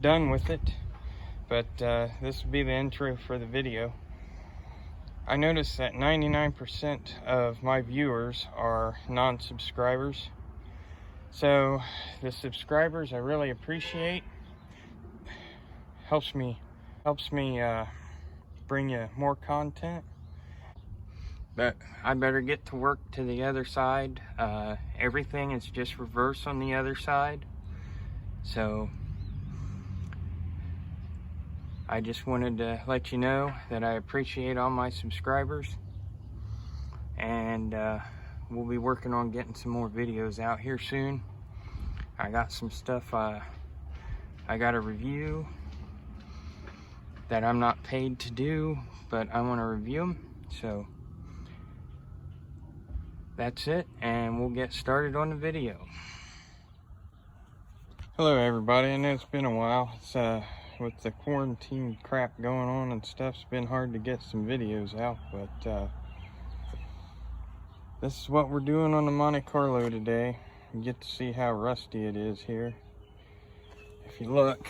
done with it, but this will be the intro for the video. I noticed that 99% of my viewers are non-subscribers, so the subscribers I really appreciate. Helps me bring you more content. But I better get to work to the other side. Everything is just reverse on the other side, so I just wanted to let you know that I appreciate all my subscribers, and we'll be working on getting some more videos out here soon. I got some stuff I got a review that I'm not paid to do, but I want to review them. So that's it, and we'll get started on the video. Hello everybody. I know it's been a while. It's with the quarantine crap going on and stuff, it's been hard to get some videos out, but this is what we're doing on the Monte Carlo today. You get to see how rusty it is here. If you look,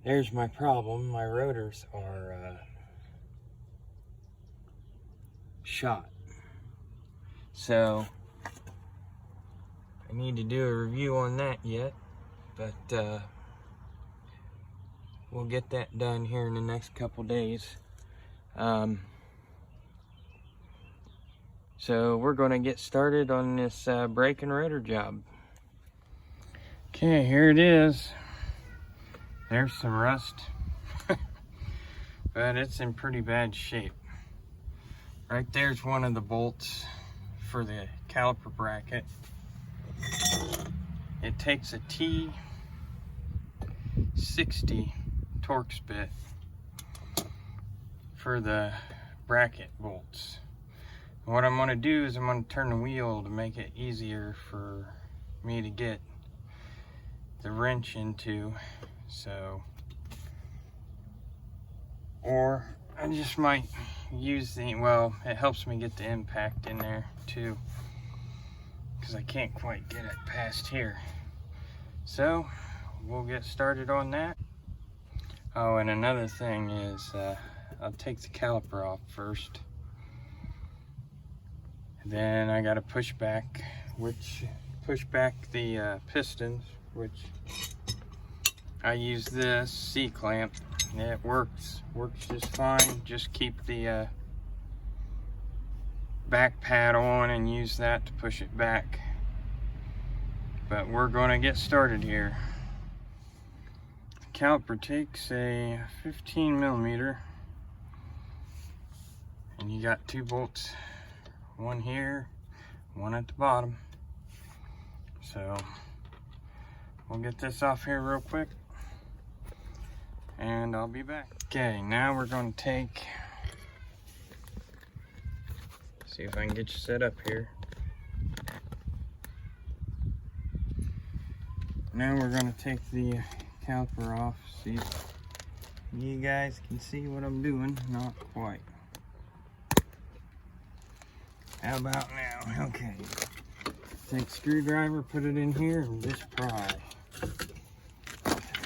there's my problem. My rotors are shot. So I need to do a review on that yet, but we'll get that done here in the next couple days. So we're going to get started on this brake and rotor job. Okay, here it is. There's some rust, but it's in pretty bad shape. Right there's one of the bolts for the caliper bracket. It takes a T60 Torx bit for the bracket bolts. What I'm going to do is I'm going to turn the wheel to make it easier for me to get the wrench into. So, or I just might use the, well, it helps me get the impact in there too, because I can't quite get it past here. So we'll get started on that. Oh, and another thing is I'll take the caliper off first. Then I got to push back the pistons, which I use this C-clamp. It works just fine. Just keep the back pad on and use that to push it back. But we're going to get started here. The caliper takes a 15 millimeter, and you got two bolts, one here, one at the bottom. So we'll get this off here real quick, and I'll be back. Okay, now we're going to see if I can get you set up here. Now we're going to take the caliper off. See if you guys can see what I'm doing. Not quite. How about now? Okay. Take a screwdriver, put it in here, and just pry.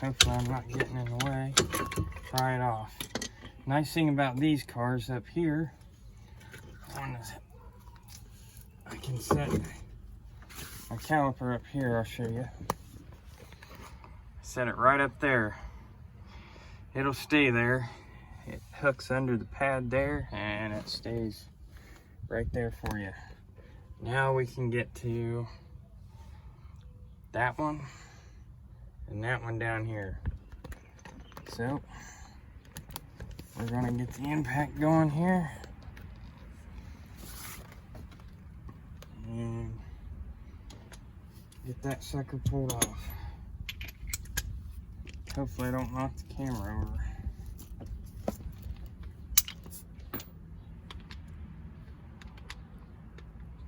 Hopefully I'm not getting in the way. Pry it off. Nice thing about these cars up here, I can set my caliper up here. I'll show you. Set it right up there. It'll stay there. It hooks under the pad there, and it stays right there for you. Now we can get to that one and that one down here. So we're gonna get the impact going here and get that sucker pulled off. Hopefully I don't knock the camera over.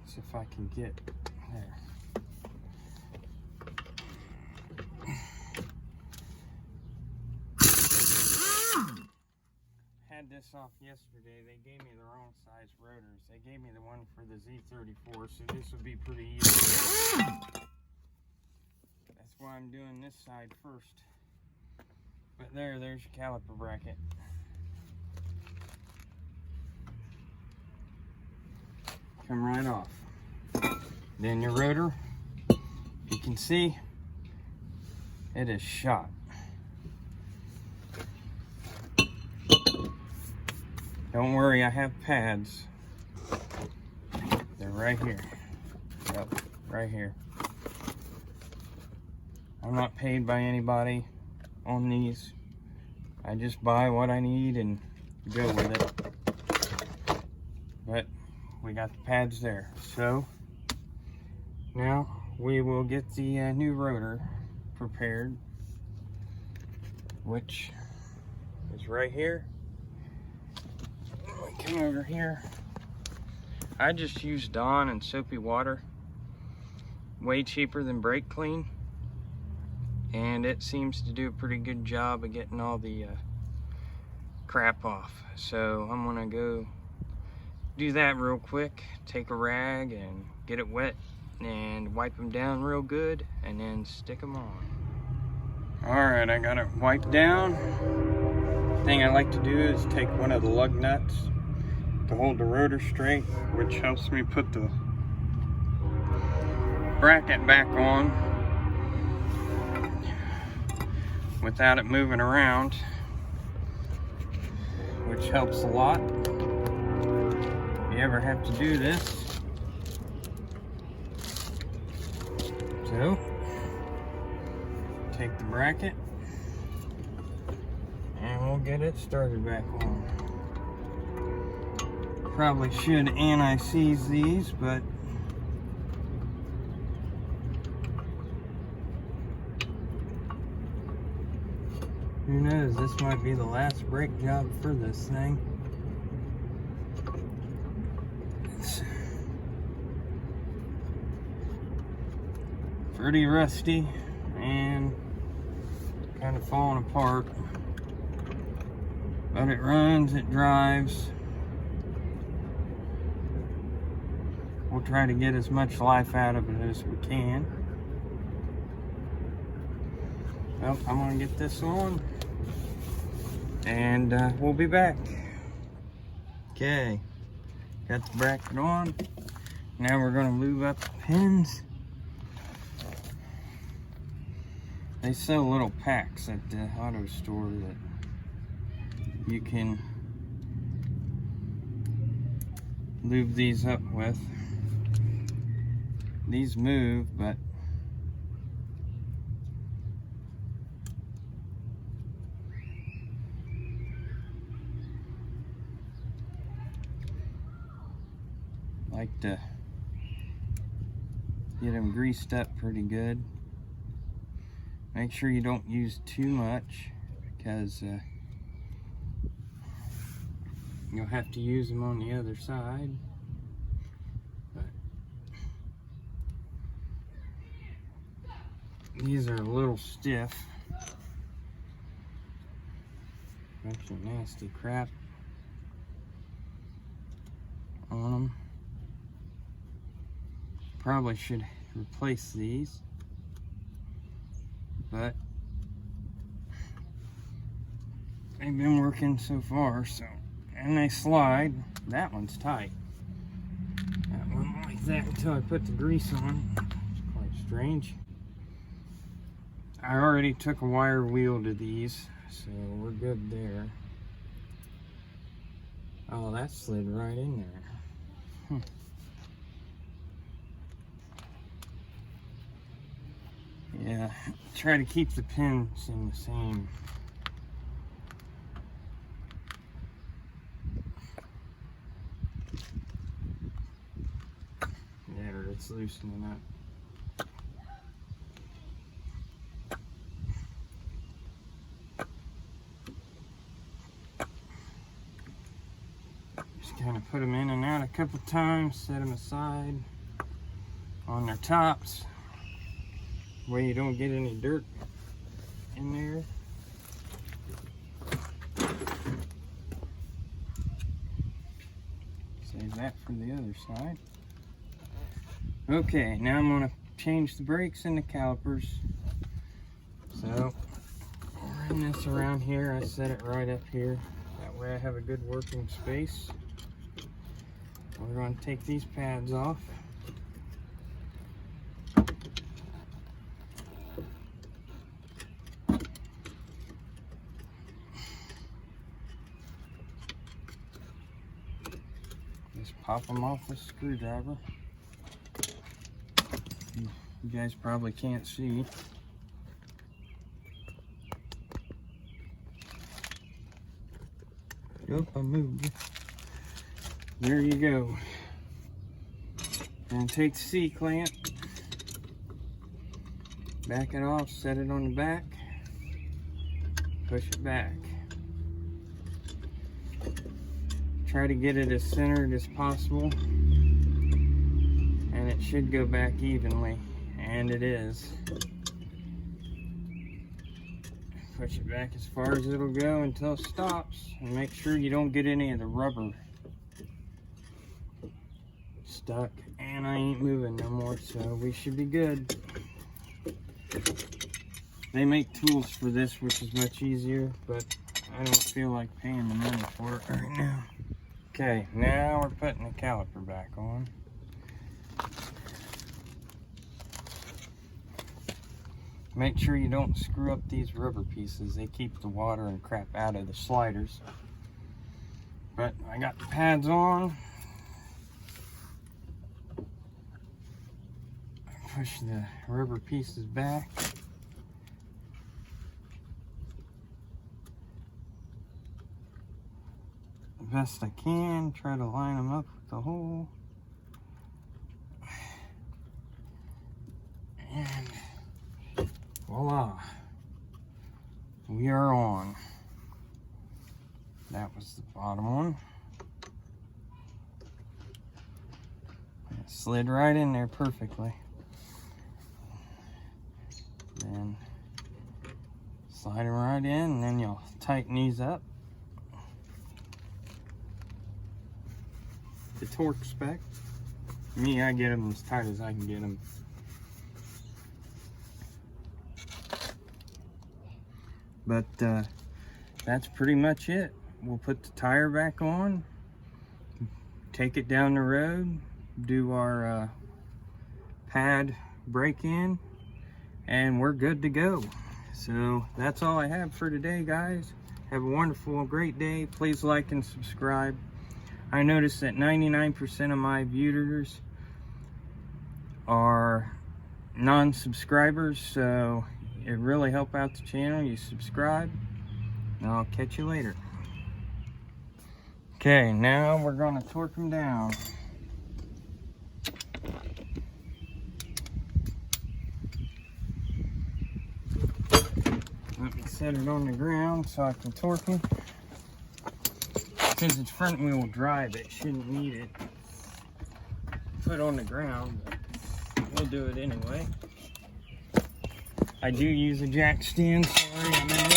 See if I can get there. Had this off yesterday. They gave me the wrong size rotors. They gave me the one for the Z34, so this would be pretty easy. That's why I'm doing this side first. But there's your caliper bracket. Come right off. Then your rotor, you can see it is shot. Don't worry, I have pads. They're right here. Yep, right here. I'm not paid by anybody on these. I just buy what I need and go with it. But we got the pads there. So now we will get the new rotor prepared, which is right here. Come over here. I just use Dawn and soapy water. Way cheaper than brake clean. And it seems to do a pretty good job of getting all the crap off. So I'm gonna go do that real quick. Take a rag and get it wet and wipe them down real good and then stick them on. Alright, I got it wiped down. Thing I like to do is take one of the lug nuts to hold the rotor straight, which helps me put the bracket back on without it moving around, which helps a lot. If you ever have to do this. So, take the bracket and we'll get it started back on. Probably should anti-seize these, but who knows, this might be the last brake job for this thing. It's pretty rusty and kind of falling apart, but it runs, it drives. We'll try to get as much life out of it as we can. Well, I'm gonna get this on and we'll be back. Okay, got the bracket on. Now we're gonna lube up the pins. They sell little packs at the auto store that you can lube these up with. These move, but like to get them greased up pretty good. Make sure you don't use too much, because you'll have to use them on the other side. But these are a little stiff. Bunch of nasty crap on them. Probably should replace these, but they've been working so far. So, and they slide. That one's tight. That one like that until I put the grease on. It's quite strange. I already took a wire wheel to these, so we're good there. Oh, that slid right in there. Yeah, try to keep the pins in the same. There, it's loosening up. Just kind of put them in and out a couple times, set them aside on their tops, where you don't get any dirt in there. Save that for the other side. Okay, now I'm gonna change the brakes and the calipers. So, Run this around here. I set it right up here. That way I have a good working space. We're going to take these pads off. Just pop them off with a screwdriver. You guys probably can't see. Nope, I moved. There you go. And take the C-clamp, back it off, set it on the back, push it back. Try to get it as centered as possible, and it should go back evenly, and it is. Push it back as far as it'll go until it stops, and make sure you don't get any of the rubber stuck. And I ain't moving no more, so we should be good. They make tools for this, which is much easier, but I don't feel like paying the money for it right now. Okay, now we're putting the caliper back on. Make sure you don't screw up these rubber pieces. They keep the water and crap out of the sliders. But I got the pads on. Push the rubber pieces back. The best I can. Try to line them up with the hole. And voila, we are on. That was the bottom one. It slid right in there perfectly. Then slide them right in, and then you'll tighten these up. The torque spec. Me, I get them as tight as I can get them. But that's pretty much it. We'll put the tire back on, take it down the road, do our pad break-in, and we're good to go. So that's all I have for today, guys. Have a wonderful, great day. Please like and subscribe. I noticed that 99% of my viewers are non-subscribers, so it really helps out the channel. You subscribe, and I'll catch you later. Okay, now we're going to torque them down. Let me set it on the ground so I can torque them. Since it's front wheel drive, it shouldn't need it put on the ground, but we'll do it anyway. I do use a jack stand, sorry, I know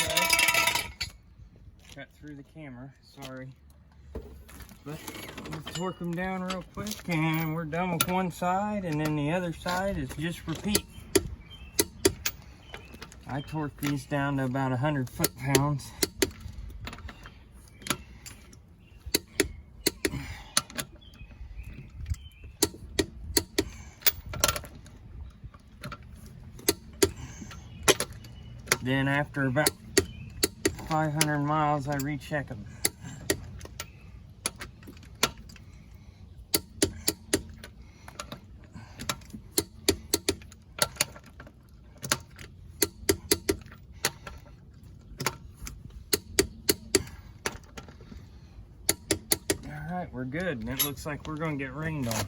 cut through the camera, sorry. But we'll torque them down real quick, and we're done with one side, and then the other side is just repeat. I torque these down to about 100 foot-pounds. Then after about 500 miles, I recheck them. All right, we're good. And it looks like we're gonna get rained on.